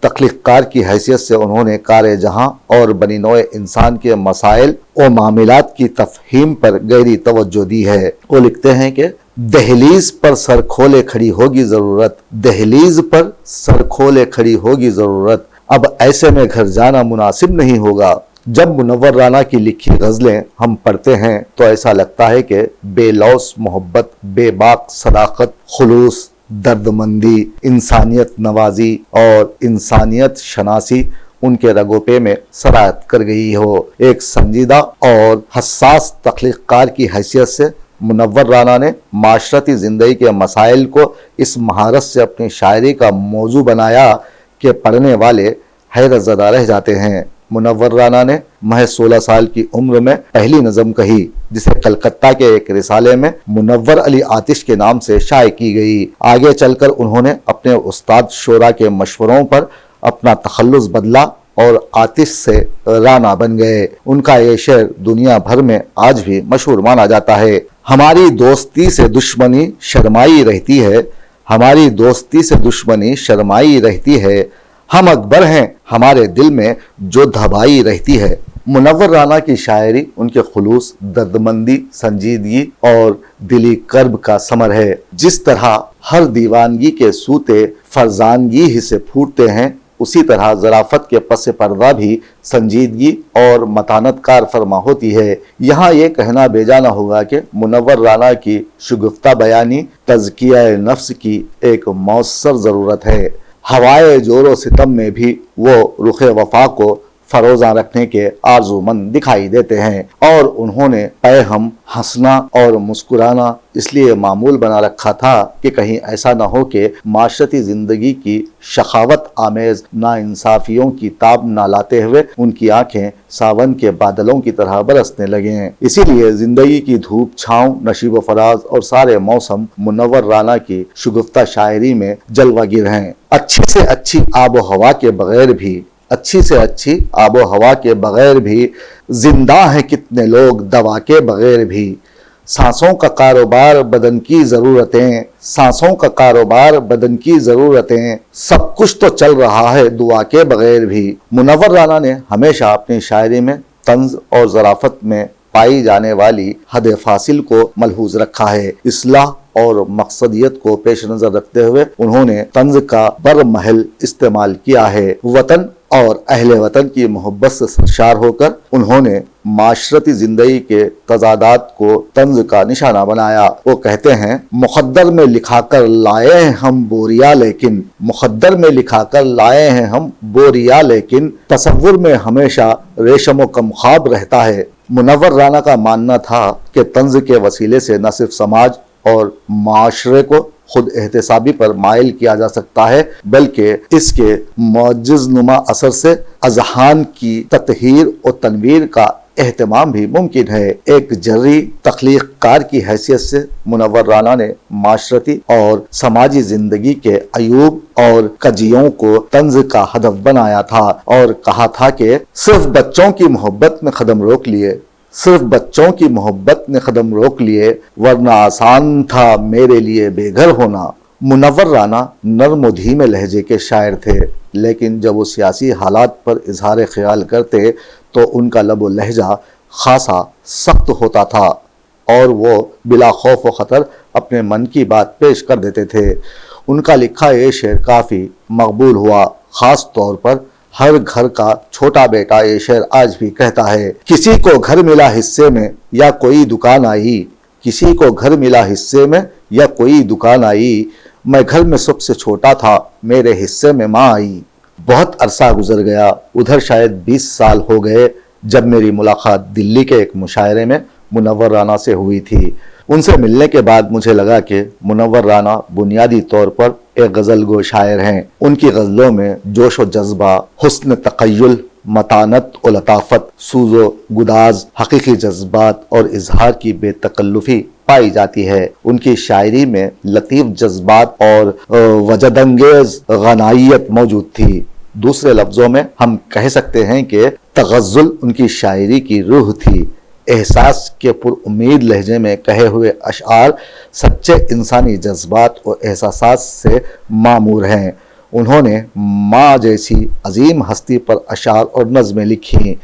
تخلیق کار کی حیثیت سے انہوں نے کار جہاں اور بنی نوع انسان کے مسائل و معاملات کی تفہیم پر گہری توجہ دی ہے۔ وہ لکھتے ہیں کہ دہلیز پر سر کھولے کھڑی ہوگی ضرورت، دہلیز پر سر کھولے کھڑی ہوگی ضرورت، اب ایسے میں گھر جانا مناسب نہیں ہوگا۔ جب منور رانا کی لکھی غزلیں ہم پڑھتے ہیں تو ایسا لگتا ہے کہ بے لوث محبت، بے باک صداقت، خلوص، درد مندی، انسانیت نوازی اور انسانیت شناسی ان کے رگوں پہ میں سرایت کر گئی ہو۔ ایک سنجیدہ اور حساس تخلیق کار کی حیثیت سے منور رانا نے معاشرتی زندگی کے مسائل کو اس مہارت سے اپنی شاعری کا موضوع بنایا کہ پڑھنے والے حیرت زدہ رہ جاتے ہیں۔ منور رانا نے محض 16 سال کی عمر میں پہلی نظم کہی، جسے کلکتہ کے ایک رسالے میں منور علی آتش کے نام سے شائع کی گئی۔ آگے چل کر انہوں نے اپنے استاد شعراء کے مشوروں پر اپنا تخلص بدلا اور آتش سے رانا بن گئے۔ ان کا یہ شعر دنیا بھر میں آج بھی مشہور مانا جاتا ہے۔ ہماری دوستی سے دشمنی شرمائی رہتی ہے، ہماری دوستی سے دشمنی شرمائی رہتی ہے، ہم اکبر ہیں ہمارے دل میں جو دھبائی رہتی ہے۔ منور رانا کی شاعری ان کے خلوص، دردمندی، سنجیدگی اور دلی کرب کا ثمر ہے۔ جس طرح ہر دیوانگی کے سوتے فرزانگی ہی سے پھوٹتے ہیں، اسی طرح ظرافت کے پس پردہ بھی سنجیدگی اور متانت کار فرما ہوتی ہے۔ یہاں یہ کہنا بے جا نہ ہوگا کہ منور رانا کی شگفتہ بیانی تزکیہ نفس کی ایک مؤثر ضرورت ہے۔ ہوائے جور و ستم میں بھی وہ رخ وفا کو فروزاں رکھنے کے آرزو مند دکھائی دیتے ہیں، اور انہوں نے پے ہم ہنسنا اور مسکرانا اس لیے معمول بنا رکھا تھا کہ کہیں ایسا نہ ہو کہ معاشرتی زندگی کی شخاوت آمیز ناانصافیوں کی تاب نہ لاتے ہوئے ان کی آنکھیں ساون کے بادلوں کی طرح برسنے لگیں۔ اسی لیے زندگی کی دھوپ چھاؤں، نشیب و فراز اور سارے موسم منور رانا کی شگفتہ شاعری میں جلوہ گر ہیں۔ اچھی سے اچھی آب و ہوا کے بغیر بھی، اچھی سے اچھی آب و ہوا کے بغیر بھی زندہ ہیں کتنے لوگ دوا کے بغیر بھی۔ سانسوں کا کاروبار بدن کی ضرورتیں، سانسوں کا کاروبار بدن کی ضرورتیں، سب کچھ تو چل رہا ہے دعا کے بغیر بھی۔ منور رانا نے ہمیشہ اپنی شاعری میں طنز اور ظرافت میں پائی جانے والی حد فاصل کو ملحوظ رکھا ہے۔ اصلاح اور مقصدیت کو پیش نظر رکھتے ہوئے انہوں نے طنز کا برمحل استعمال کیا ہے۔ وطن اور اہل وطن کی محبت سے سرشار ہو کر انہوں نے معاشرتی زندگی کے تضادات کو طنز کا نشانہ بنایا۔ وہ کہتے ہیں، مقدر میں لکھا کر لائے ہیں ہم بوریا لیکن، مقدر میں لکھا کر لائے ہیں ہم بوریا لیکن، تصور میں ہمیشہ ریشم و کم خواب رہتا ہے۔ منور رانا کا ماننا تھا کہ طنز کے وسیلے سے نہ صرف سماج اور معاشرے کو خود احتسابی پر مائل کیا جا سکتا ہے، بلکہ اس کے معجز نما اثر سے اذہان کی تطہیر و تنویر کا اہتمام بھی ممکن ہے۔ ایک جرری تخلیق کار کی حیثیت سے منور رانا نے معاشرتی اور سماجی زندگی کے عیوب اور کجیوں کو طنز کا ہدف بنایا تھا اور کہا تھا کہ صرف بچوں کی محبت میں قدم روک لیے، صرف بچوں کی محبت نے قدم روک لیے، ورنہ آسان تھا میرے لیے بے گھر ہونا۔ منور رانا نرم و دھیمے لہجے کے شاعر تھے، لیکن جب وہ سیاسی حالات پر اظہار خیال کرتے تو ان کا لب و لہجہ خاصا سخت ہوتا تھا اور وہ بلا خوف و خطر اپنے من کی بات پیش کر دیتے تھے۔ ان کا لکھا یہ شعر کافی مقبول ہوا، خاص طور پر ہر گھر کا چھوٹا بیٹا یہ شعر آج بھی کہتا ہے، کسی کو گھر ملا حصے میں یا کوئی دکان آئی، کسی کو گھر ملا حصے میں یا کوئی دکان آئی، میں گھر میں سب سے چھوٹا تھا میرے حصے میں ماں آئی۔ بہت عرصہ گزر گیا، ادھر شاید 20 سال ہو گئے جب میری ملاقات دلی کے ایک مشاعرے میں منور رانا سے ہوئی تھی۔ ان سے ملنے کے بعد مجھے لگا کہ منور رانا بنیادی طور پر ایک غزل گو شاعر ہیں۔ ان کی غزلوں میں جوش و جذبہ، حسن تخیل، متانت و لطافت، سوز و گداز، حقیقی جذبات اور اظہار کی بے تکلفی پائی جاتی ہے۔ ان کی شاعری میں لطیف جذبات اور وجد انگیز غنائیت موجود تھی۔ دوسرے لفظوں میں ہم کہہ سکتے ہیں کہ تغزل ان کی شاعری کی روح تھی۔ احساس کے پر امید لہجے میں کہے ہوئے اشعار سچے انسانی جذبات اور احساسات سے معمور ہیں۔ انہوں نے ماں جیسی عظیم ہستی پر اشعار اور نظمیں لکھی۔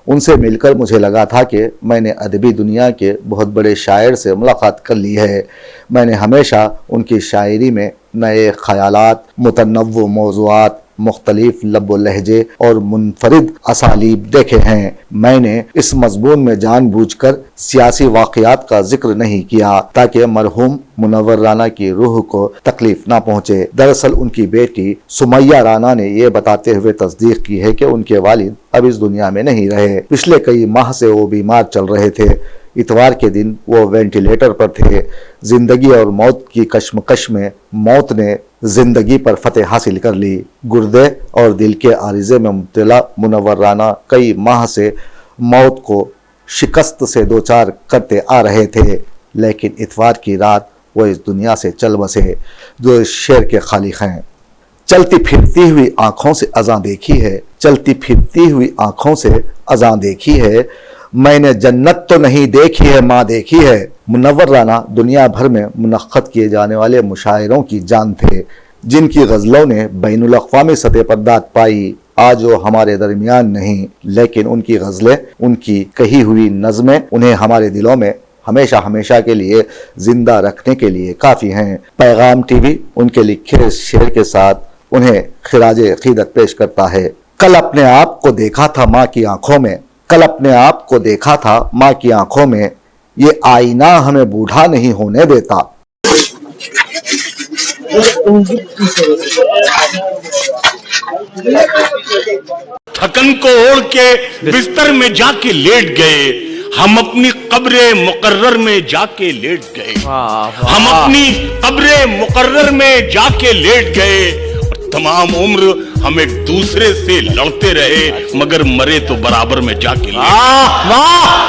ان سے مل کر مجھے لگا تھا کہ میں نے ادبی دنیا کے بہت بڑے شاعر سے ملاقات کر لی ہے۔ میں نے ہمیشہ ان کی شاعری میں نئے خیالات، متنوع موضوعات، مختلف لب و لہجے اور منفرد اسالیب دیکھے ہیں۔ میں نے اس مضمون میں جان بوجھ کر سیاسی واقعات کا ذکر نہیں کیا تاکہ مرحوم منور رانا کی روح کو تکلیف نہ پہنچے۔ دراصل ان کی بیٹی سمیہ رانا نے یہ بتاتے ہوئے تصدیق کی ہے کہ ان کے والد اب اس دنیا میں نہیں رہے۔ پچھلے کئی ماہ سے وہ بیمار چل رہے تھے۔ اتوار کے دن وہ وینٹیلیٹر پر تھے۔ زندگی اور موت کی کشمکش میں موت نے زندگی پر فتح حاصل کر لی۔ گردے اور دل کے عارضے میں مبتلا منور رانا کئی ماہ سے موت کو شکست سے دوچار کرتے آ رہے تھے، لیکن اتوار کی رات وہ اس دنیا سے چل بسے جو اس شعر کے خالق ہیں۔ چلتی پھرتی ہوئی آنکھوں سے اذاں دیکھی ہے، چلتی پھرتی ہوئی آنکھوں سے اذاں دیکھی ہے، میں نے جنت تو نہیں دیکھی ہے ماں دیکھی ہے۔ منور رانا دنیا بھر میں منعقد کیے جانے والے مشاعروں کی جان تھے، جن کی غزلوں نے بین الاقوامی سطح پر داد پائی۔ آج وہ ہمارے درمیان نہیں، لیکن ان کی غزلیں، ان کی کہی ہوئی نظمیں انہیں ہمارے دلوں میں ہمیشہ ہمیشہ کے لیے زندہ رکھنے کے لیے کافی ہیں۔ پیغام ٹی وی ان کے لکھے شعر کے ساتھ انہیں خراج عقیدت پیش کرتا ہے۔ کل اپنے آپ کو دیکھا تھا ماں کی آنکھوں میں، کل اپنے آپ کو دیکھا تھا ماں کی آنکھوں میں، یہ آئینہ ہمیں بوڑھا نہیں ہونے دیتا۔ تھکن کو اوڑھ کے بستر میں جا کے لیٹ گئے، ہم اپنی قبر مقرر میں جا کے لیٹ گئے، ہم اپنی قبر مقرر میں جا کے لیٹ گئے، اور تمام عمر ہم ایک دوسرے سے لڑتے رہے، مگر مرے تو برابر میں جا کے لیٹ گئے۔